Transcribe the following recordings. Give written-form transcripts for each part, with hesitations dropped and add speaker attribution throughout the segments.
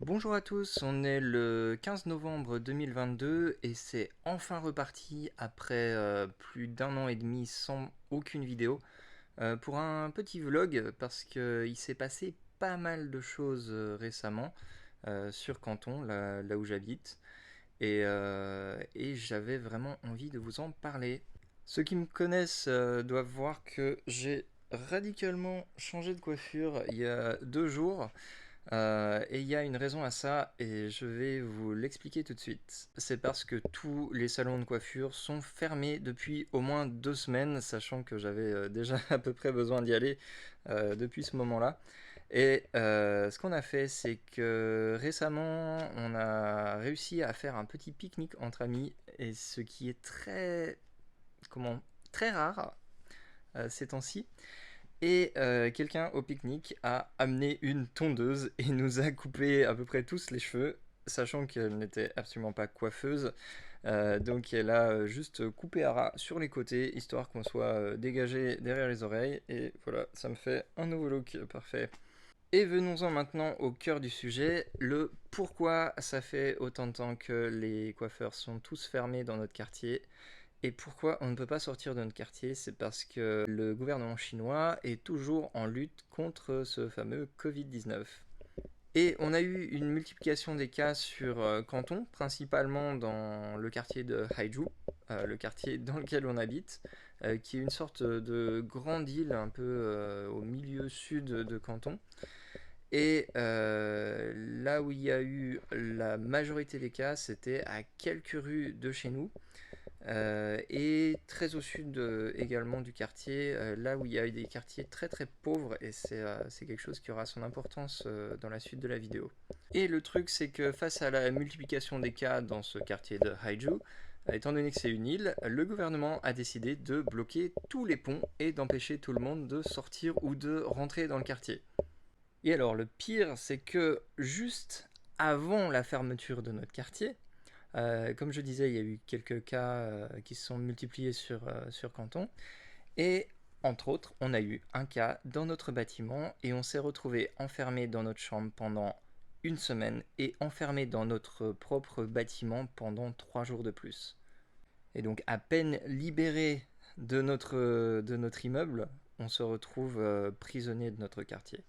Speaker 1: Bonjour à tous, on est le 15 novembre 2022 et c'est enfin reparti après plus d'un an et demi sans aucune vidéo pour un petit vlog parce qu'il s'est passé pas mal de choses récemment sur Canton, là où j'habite, et j'avais vraiment envie de vous en parler. Ceux qui me connaissent doivent voir que j'ai radicalement changé de coiffure il y a 2 jours. Et il y a une raison à ça, et je vais vous l'expliquer tout de suite. C'est parce que tous les salons de coiffure sont fermés depuis au moins 2 semaines, sachant que j'avais déjà à peu près besoin d'y aller depuis ce moment-là. Et ce qu'on a fait, c'est que récemment, on a réussi à faire un petit pique-nique entre amis, et ce qui est comment, très rare ces temps-ci. Et quelqu'un au pique-nique a amené une tondeuse et nous a coupé à peu près tous les cheveux, sachant qu'elle n'était absolument pas coiffeuse. Donc elle a juste coupé à ras sur les côtés, histoire qu'on soit dégagé derrière les oreilles. Et voilà, ça me fait un nouveau look parfait. Et venons-en maintenant au cœur du sujet, le pourquoi ça fait autant de temps que les coiffeurs sont tous fermés dans notre quartier. Et pourquoi on ne peut pas sortir de notre quartier? C'est parce que le gouvernement chinois est toujours en lutte contre ce fameux Covid-19. Et on a eu une multiplication des cas sur Canton, principalement dans le quartier de Haizhou, le quartier dans lequel on habite, qui est une sorte de grande île un peu au milieu sud de Canton. Et là où il y a eu la majorité des cas, c'était à quelques rues de chez nous. Et très au sud également du quartier, là où il y a eu des quartiers très très pauvres, et c'est quelque chose qui aura son importance dans la suite de la vidéo. Et le truc, c'est que face à la multiplication des cas dans ce quartier de Haiju, étant donné que c'est une île, le gouvernement a décidé de bloquer tous les ponts et d'empêcher tout le monde de sortir ou de rentrer dans le quartier. Et alors le pire, c'est que juste avant la fermeture de notre quartier, comme je disais, il y a eu quelques cas qui se sont multipliés sur Canton. Et entre autres, on a eu un cas dans notre bâtiment et on s'est retrouvé enfermé dans notre chambre pendant une semaine et enfermé dans notre propre bâtiment pendant 3 jours de plus. Et donc à peine libéré de notre immeuble, on se retrouve prisonnier de notre quartier.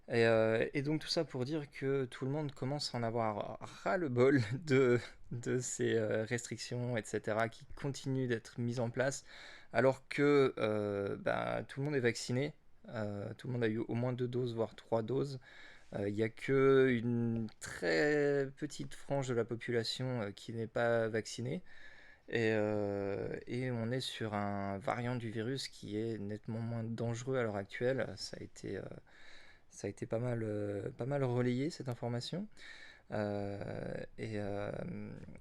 Speaker 1: Et donc tout ça pour dire que tout le monde commence à en avoir ras-le-bol de ces restrictions, etc., qui continuent d'être mises en place, alors que tout le monde est vacciné, tout le monde a eu au moins 2 doses, voire 3 doses. Il n'y a qu'une très petite frange de la population qui n'est pas vaccinée, et on est sur un variant du virus qui est nettement moins dangereux à l'heure actuelle. Ça a été pas mal relayé cette information, et,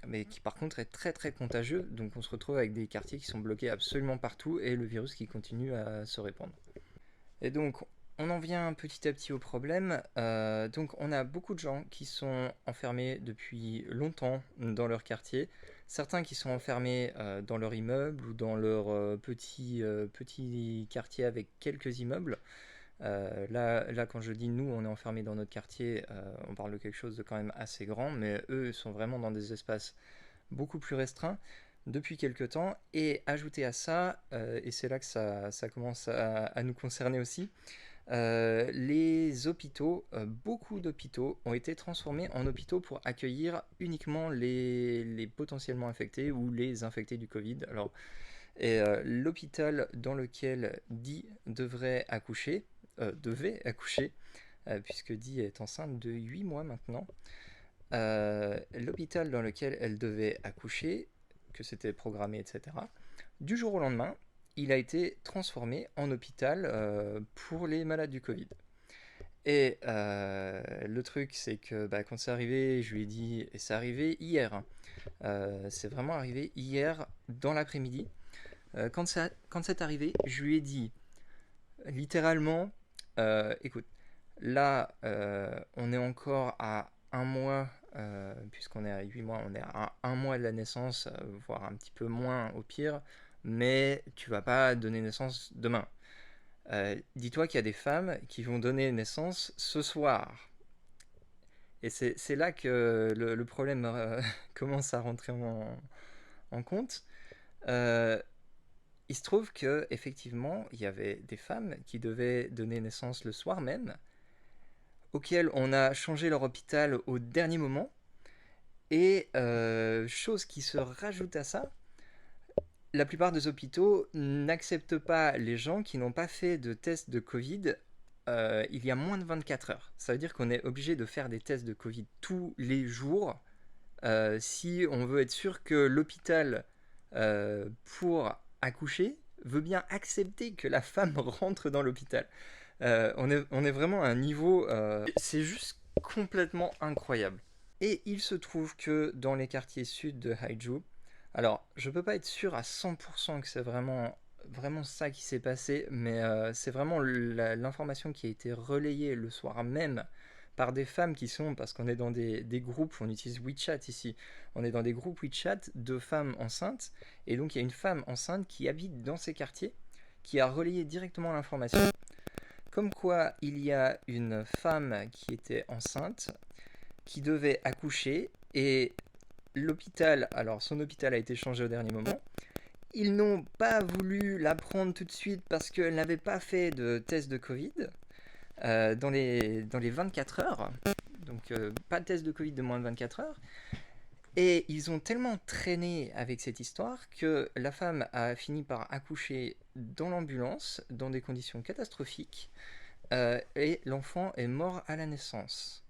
Speaker 1: mais qui par contre est très très contagieux. Donc on se retrouve avec des quartiers qui sont bloqués absolument partout et le virus qui continue à se répandre. Et donc on en vient petit à petit au problème. Donc on a beaucoup de gens qui sont enfermés depuis longtemps dans leur quartier. Certains qui sont enfermés dans leur immeuble ou dans leur petit quartier avec quelques immeubles. Là, quand je dis nous, on est enfermés dans notre quartier, on parle de quelque chose de quand même assez grand, mais eux sont vraiment dans des espaces beaucoup plus restreints depuis quelque temps. Et ajouté à ça, et c'est là que ça commence à nous concerner aussi, les hôpitaux, beaucoup d'hôpitaux ont été transformés en hôpitaux pour accueillir uniquement les potentiellement infectés ou les infectés du Covid. Alors, et l'hôpital dans lequel Di devait accoucher, puisque Di est enceinte de 8 mois maintenant. L'hôpital dans lequel elle devait accoucher, que c'était programmé, etc., du jour au lendemain, il a été transformé en hôpital pour les malades du Covid. Et le truc, c'est que quand c'est arrivé, je lui ai dit, et c'est arrivé hier, hein, c'est vraiment arrivé hier dans l'après-midi. Quand c'est arrivé, je lui ai dit littéralement, écoute, là, on est encore à un mois, puisqu'on est à 8 mois, on est à un mois de la naissance, voire un petit peu moins au pire, mais tu vas pas donner naissance demain. Dis-toi qu'il y a des femmes qui vont donner naissance ce soir. Et c'est là que le problème commence à rentrer en compte. Euh, il se trouve que effectivement, il y avait des femmes qui devaient donner naissance le soir même, auxquelles on a changé leur hôpital au dernier moment. Et chose qui se rajoute à ça, la plupart des hôpitaux n'acceptent pas les gens qui n'ont pas fait de test de Covid il y a moins de 24 heures. Ça veut dire qu'on est obligé de faire des tests de Covid tous les jours si on veut être sûr que l'hôpital, pour accoucher, veut bien accepter que la femme rentre dans l'hôpital. On est vraiment à un niveau... c'est juste complètement incroyable. Et il se trouve que dans les quartiers sud de Haiju, alors je peux pas être sûr à 100% que c'est vraiment ça qui s'est passé, mais c'est vraiment l'information qui a été relayée le soir même par des femmes qui sont, parce qu'on est dans des groupes, on utilise WeChat ici, on est dans des groupes WeChat de femmes enceintes, et donc il y a une femme enceinte qui habite dans ces quartiers, qui a relayé directement l'information, comme quoi il y a une femme qui était enceinte, qui devait accoucher, et l'hôpital, alors son hôpital a été changé au dernier moment, ils n'ont pas voulu la prendre tout de suite parce qu'elle n'avait pas fait de test de Covid dans les 24 heures. Donc pas de test de Covid de moins de 24 heures. Et ils ont tellement traîné avec cette histoire que la femme a fini par accoucher dans l'ambulance, dans des conditions catastrophiques, et l'enfant est mort à la naissance.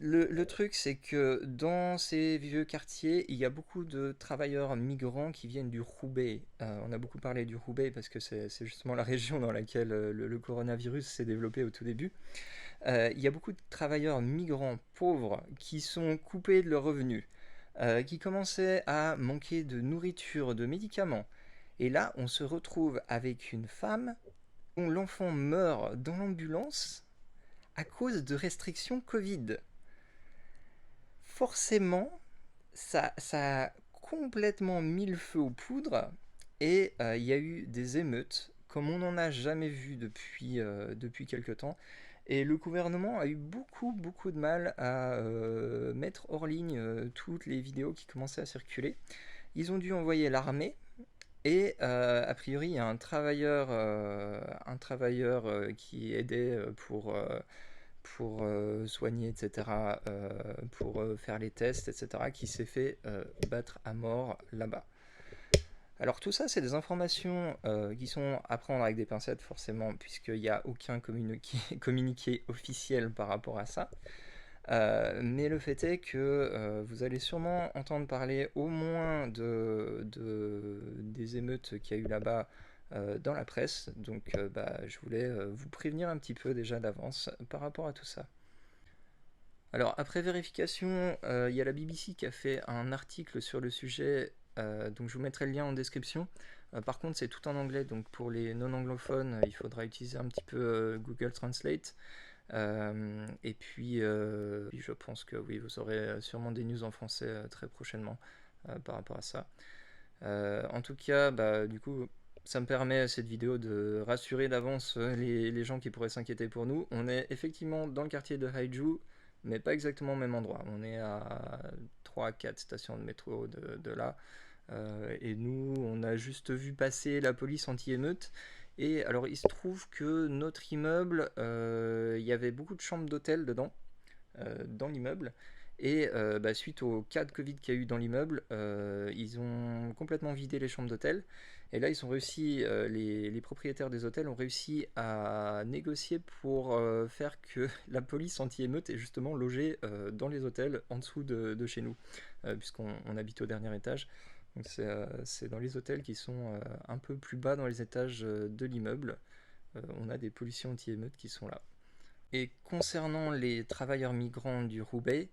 Speaker 1: Le truc, c'est que dans ces vieux quartiers, il y a beaucoup de travailleurs migrants qui viennent du Roubaix. On a beaucoup parlé du Roubaix parce que c'est justement la région dans laquelle le coronavirus s'est développé au tout début. Il y a beaucoup de travailleurs migrants pauvres qui sont coupés de leurs revenus, qui commençaient à manquer de nourriture, de médicaments. Et là, on se retrouve avec une femme dont l'enfant meurt dans l'ambulance à cause de restrictions Covid. Forcément, ça a complètement mis le feu aux poudres et il y a eu des émeutes comme on n'en a jamais vu depuis quelque temps. Et le gouvernement a eu beaucoup de mal à mettre hors ligne toutes les vidéos qui commençaient à circuler. Ils ont dû envoyer l'armée et a priori il y a un travailleur qui aidait pour soigner, etc., pour faire les tests, etc., qui s'est fait battre à mort là-bas. Alors tout ça, c'est des informations qui sont à prendre avec des pincettes forcément, puisqu'il n'y a aucun communiqué officiel par rapport à ça. Mais le fait est que vous allez sûrement entendre parler au moins des émeutes qu'il y a eu là-bas dans la presse. Donc je voulais vous prévenir un petit peu déjà d'avance par rapport à tout ça. Alors après vérification, il y a la BBC qui a fait un article sur le sujet, donc je vous mettrai le lien en description. Par contre c'est tout en anglais, donc pour les non anglophones, il faudra utiliser un petit peu Google Translate. Et puis, je pense que oui, vous aurez sûrement des news en français très prochainement par rapport à ça. En tout cas, du coup, ça me permet cette vidéo de rassurer d'avance les gens qui pourraient s'inquiéter pour nous. On est effectivement dans le quartier de Haiju, mais pas exactement au même endroit. On est à 3-4 stations de métro de là. Et nous, on a juste vu passer la police anti-émeute. Et alors, il se trouve que notre immeuble, il y avait beaucoup de chambres d'hôtel dedans, dans l'immeuble. Et suite au cas de Covid qu'il y a eu dans l'immeuble, ils ont complètement vidé les chambres d'hôtel. Et là, ils ont réussi, les propriétaires des hôtels ont réussi à négocier pour faire que la police anti-émeute est justement logée dans les hôtels en dessous de chez nous, puisqu'on habite au dernier étage. Donc c'est dans les hôtels qui sont un peu plus bas dans les étages de l'immeuble. On a des policiers anti-émeutes qui sont là. Et concernant les travailleurs migrants du Roubaix,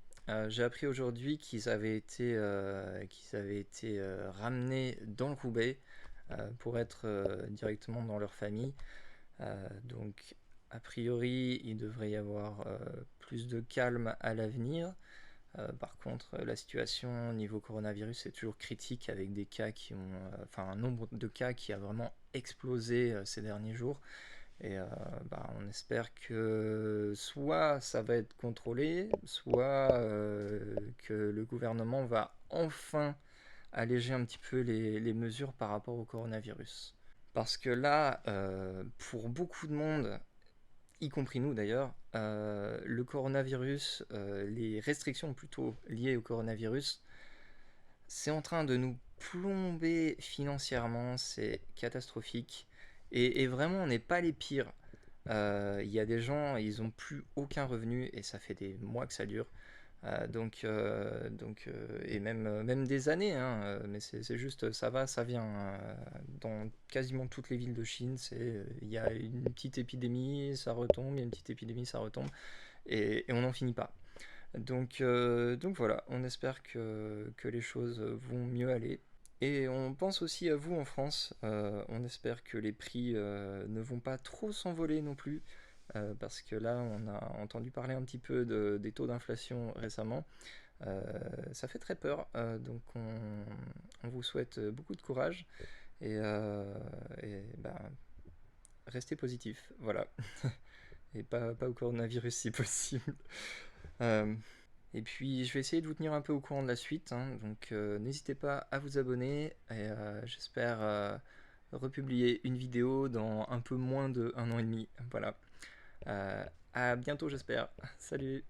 Speaker 1: j'ai appris aujourd'hui qu'ils avaient été ramenés dans le Roubaix pour être directement dans leur famille. Donc, a priori, il devrait y avoir plus de calme à l'avenir. Par contre, la situation niveau coronavirus est toujours critique avec des cas un nombre de cas qui a vraiment explosé ces derniers jours. Et bah, on espère que soit ça va être contrôlé, soit que le gouvernement va enfin alléger un petit peu les mesures par rapport au coronavirus. Parce que là, pour beaucoup de monde, y compris nous d'ailleurs, le coronavirus, les restrictions plutôt liées au coronavirus, c'est en train de nous plomber financièrement, c'est catastrophique. Et vraiment, on n'est pas les pires. Il y a des gens, ils n'ont plus aucun revenu et ça fait des mois que ça dure. Et même des années, hein, mais c'est juste, ça va, ça vient. Dans quasiment toutes les villes de Chine, il y a une petite épidémie, ça retombe, il y a une petite épidémie, ça retombe, et on n'en finit pas. Donc voilà, on espère que les choses vont mieux aller. Et on pense aussi à vous en France. On espère que les prix ne vont pas trop s'envoler non plus. Parce que là, on a entendu parler un petit peu des taux d'inflation récemment. Euh, Ça fait très peur. On vous souhaite beaucoup de courage. Et bah, restez positif. Voilà. Et pas au coronavirus si possible. Euh, Et puis je vais essayer de vous tenir un peu au courant de la suite, hein, donc n'hésitez pas à vous abonner et j'espère republier une vidéo dans un peu moins de un an et demi. Voilà. À bientôt j'espère. Salut.